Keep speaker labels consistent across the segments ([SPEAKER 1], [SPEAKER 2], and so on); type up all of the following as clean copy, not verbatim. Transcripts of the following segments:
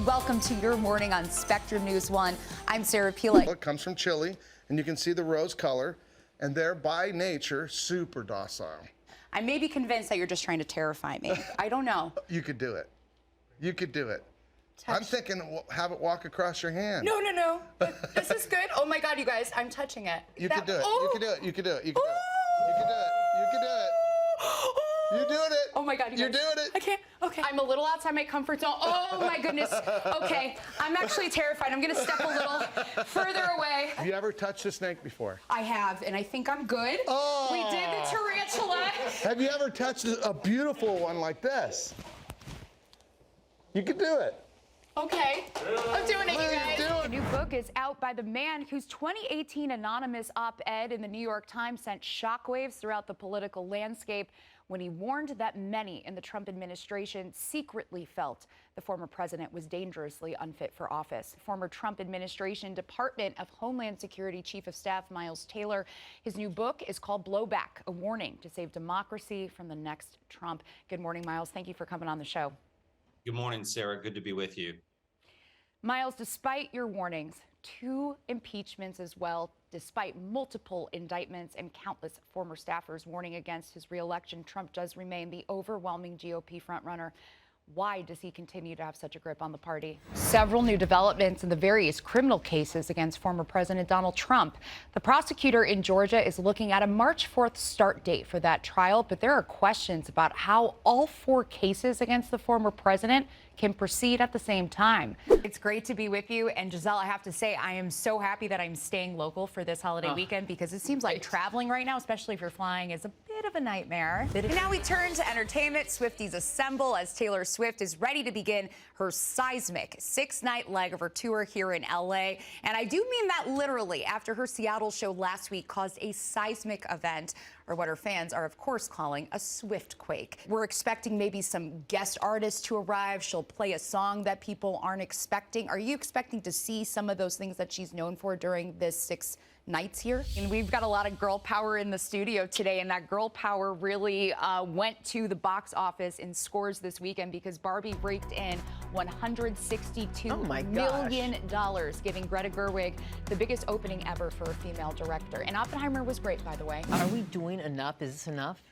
[SPEAKER 1] Welcome to your morning on Spectrum News 1. I'm Sarah Pilla.
[SPEAKER 2] It comes from Chile, and you can see the rose color, and they're by nature super docile.
[SPEAKER 1] I may be convinced that you're just trying to terrify me. I don't know.
[SPEAKER 2] You could do it. You could do it. I'm thinking have it walk across your hand.
[SPEAKER 1] No. This is good. Oh my God, you guys, I'm touching it.
[SPEAKER 2] You could do it. You could do it. You could do it. You could do it. You could do it. You could do it. You're doing it.
[SPEAKER 1] Oh my God,
[SPEAKER 2] you're doing it.
[SPEAKER 1] I can't. Okay. I'm a little outside my comfort zone. Oh my goodness. Okay. I'm actually terrified. I'm going to step a little further away.
[SPEAKER 2] Have you ever touched a snake before?
[SPEAKER 1] I have, and I think I'm good.
[SPEAKER 2] Oh.
[SPEAKER 1] We did the tarantula.
[SPEAKER 2] Have you ever touched a beautiful one like this? You could do it.
[SPEAKER 1] Okay. I'm doing it, you guys.
[SPEAKER 2] A
[SPEAKER 1] new book is out by the man whose 2018 anonymous op-ed in the New York Times sent shockwaves throughout the political landscape when he warned that many in the Trump administration secretly felt the former president was dangerously unfit for office. Former Trump administration Department of Homeland Security Chief of Staff Miles Taylor. His new book is called Blowback, a warning to save democracy from the next Trump. Good morning, Miles. Thank you for coming on the show.
[SPEAKER 3] Good morning, Sarah. Good to be with you.
[SPEAKER 1] Miles, despite your warnings, 2 impeachments as well, despite multiple indictments and countless former staffers warning against his reelection, Trump does remain the overwhelming GOP frontrunner. Why does he continue to have such a grip on the party? Several new developments in the various criminal cases against former President Donald Trump. The prosecutor in Georgia is looking at a March 4th start date for that trial, but there are questions about how all 4 cases against the former president can proceed at the same time. It's great to be with you. And Giselle, I have to say, I am so happy that I'm staying local for this holiday weekend, because it seems like traveling right now, especially if you're flying, is a bit of a nightmare. And now we turn to entertainment. Swifties assemble as Taylor Swift is ready to begin her seismic 6-night leg of her tour here in LA. And I do mean that literally, after her Seattle show last week caused a seismic event, or what her fans are, of course, calling a Swiftquake. We're expecting maybe some guest artists to arrive. She'll play a song that people aren't expecting. Are you expecting to see some of those things that she's known for during this 6 nights here? And we've got a lot of girl power in the studio today, and that girl power really went to the box office in scores this weekend, because Barbie raked in $162 million, giving Greta Gerwig the biggest opening ever for a female director. And Oppenheimer was great, by the way.
[SPEAKER 4] Are we doing enough? Is this enough?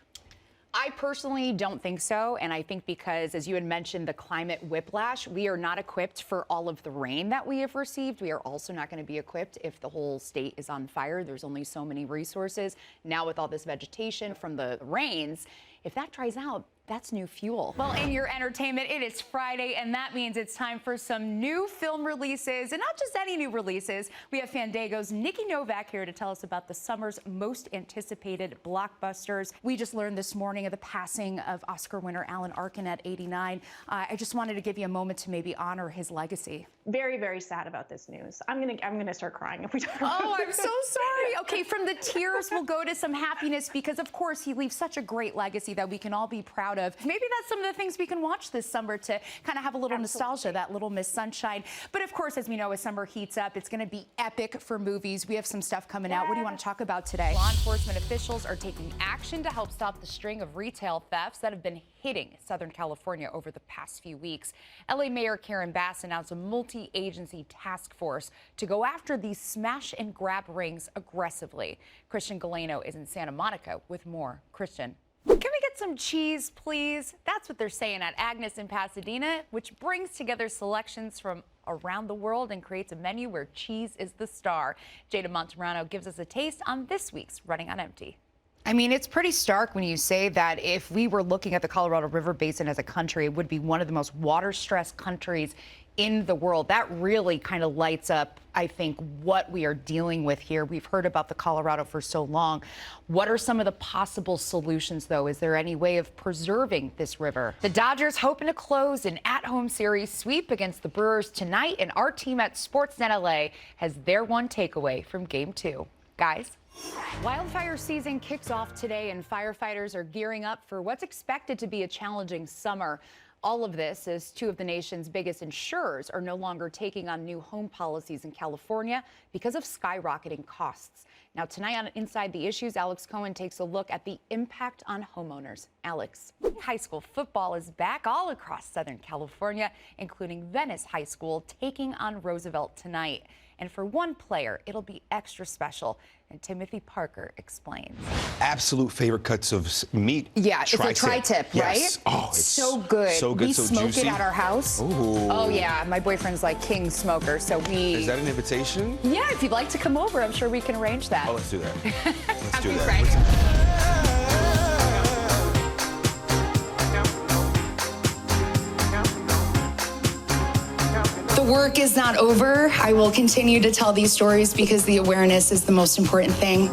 [SPEAKER 1] I personally don't think so, and I think because, as you had mentioned, the climate whiplash, we are not equipped for all of the rain that we have received. We are also not going to be equipped if the whole state is on fire. There's only so many resources. Now with all this vegetation from the rains, if that dries out, that's new fuel. Well, in your entertainment, it is Friday, and that means it's time for some new film releases, and not just any new releases. We have Fandango's Nikki Novak here to tell us about the summer's most anticipated blockbusters. We just learned this morning of the passing of Oscar winner Alan Arkin at 89. I just wanted to give you a moment to maybe honor his legacy.
[SPEAKER 5] Very, very sad about this news. I'm gonna start crying if we talk about
[SPEAKER 1] Oh, I'm so sorry. Okay, from the tears, we'll go to some happiness, because of course he leaves such a great legacy that we can all be proud of. Maybe that's some of the things we can watch this summer to kind of have a little nostalgia, that Little Miss Sunshine. But of course, as we know, as summer heats up, it's going to be epic for movies. We have some stuff coming out. What do you want to talk about today? Law enforcement officials are taking action to help stop the string of retail thefts that have been hitting Southern California over the past few weeks. LA Mayor Karen Bass announced a multi-agency task force to go after these smash and grab rings aggressively. Christian Galeno is in Santa Monica with more. Christian. Can we get some cheese, please? That's what they're saying at Agnes in Pasadena, which brings together selections from around the world and creates a menu where cheese is the star. Jada Montemurano gives us a taste on this week's Running on Empty. I mean, it's pretty stark when you say that if we were looking at the Colorado River Basin as a country, it would be one of the most water-stressed countries in the world. That really kind of lights up, I think, what we are dealing with here. We've heard about the Colorado for so long. What are some of the possible solutions, though? Is there any way of preserving this river? The Dodgers hoping to close an at-home series sweep against the Brewers tonight, and our team at Sportsnet LA has their one takeaway from Game 2. Guys? Wildfire season kicks off today, and firefighters are gearing up for what's expected to be a challenging summer. All of this as 2 of the nation's biggest insurers are no longer taking on new home policies in California because of skyrocketing costs. Now, tonight on Inside the Issues, Alex Cohen takes a look at the impact on homeowners. Alex. High school football is back all across Southern California, including Venice High School taking on Roosevelt tonight. And for one player, it'll be extra special. And Timothy Parker explains.
[SPEAKER 6] Absolute favorite cuts of meat.
[SPEAKER 1] Yeah, it's a tri-tip, right?
[SPEAKER 6] Yes. Oh, it's
[SPEAKER 1] so good.
[SPEAKER 6] So good,
[SPEAKER 1] we
[SPEAKER 6] so
[SPEAKER 1] smoke
[SPEAKER 6] juicy.
[SPEAKER 1] it at our house.
[SPEAKER 6] Ooh.
[SPEAKER 1] Oh yeah, my boyfriend's like king smoker, so we.
[SPEAKER 6] Is that an invitation?
[SPEAKER 1] Yeah, if you'd like to come over, I'm sure we can arrange that.
[SPEAKER 6] Oh, let's do that. Let's do
[SPEAKER 1] Happy
[SPEAKER 6] that.
[SPEAKER 7] The work is not over. I will continue to tell these stories because the awareness is the most important thing.